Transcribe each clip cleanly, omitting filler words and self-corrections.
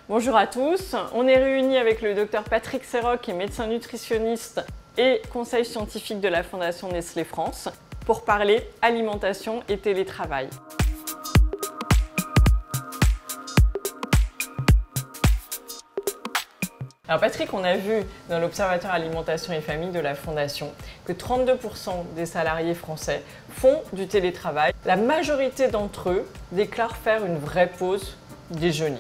Bonjour à tous, on est réunis avec le docteur Patrick Serroc, qui est médecin nutritionniste et conseil scientifique de la Fondation Nestlé France, pour parler alimentation et télétravail. Alors Patrick, on a vu dans l'Observatoire Alimentation et Famille de la Fondation que 32% des salariés français font du télétravail. La majorité d'entre eux déclarent faire une vraie pause déjeuner.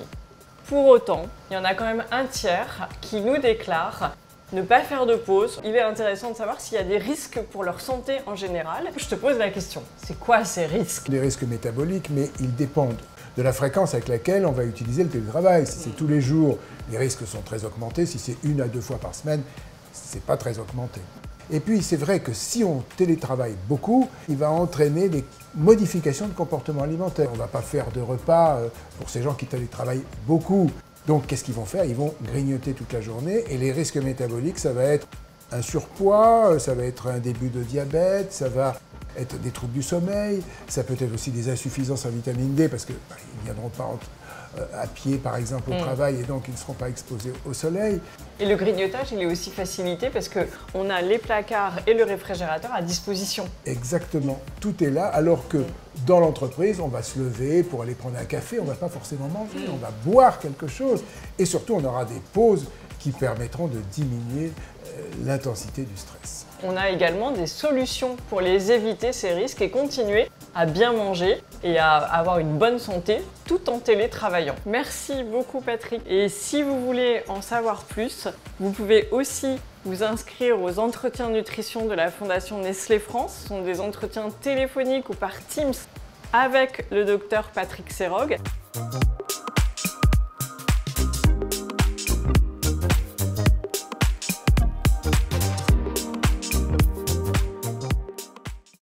Pour autant, il y en a quand même un tiers qui nous déclarent ne pas faire de pause. Il est intéressant de savoir s'il y a des risques pour leur santé en général. Je te pose la question, c'est quoi ces risques? Les risques métaboliques, mais ils dépendent de la fréquence avec laquelle on va utiliser le télétravail. Si c'est tous les jours, les risques sont très augmentés. Si c'est 1 à 2 fois par semaine, c'est pas très augmenté. Et puis c'est vrai que si on télétravaille beaucoup, il va entraîner des modifications de comportement alimentaire. On ne va pas faire de repas pour ces gens qui télétravaillent beaucoup. Donc qu'est-ce qu'ils vont faire? Ils vont grignoter toute la journée et les risques métaboliques, ça va être un surpoids, ça va être un début de diabète, ça va être des troubles du sommeil, ça peut être aussi des insuffisances en vitamine D parce qu'ils ne viendront pas à pied par exemple au travail et donc ils ne seront pas exposés au soleil. Et le grignotage, il est aussi facilité parce qu'on a les placards et le réfrigérateur à disposition. Exactement, tout est là alors que dans l'entreprise, on va se lever pour aller prendre un café, on ne va pas forcément manger, on va boire quelque chose et surtout on aura des pauses qui permettront de diminuer l'intensité du stress. On a également des solutions pour les éviter ces risques et continuer à bien manger et à avoir une bonne santé tout en télétravaillant. Merci beaucoup Patrick. Et si vous voulez en savoir plus, vous pouvez aussi vous inscrire aux entretiens nutrition de la Fondation Nestlé France. Ce sont des entretiens téléphoniques ou par Teams avec le docteur Patrick Serroc.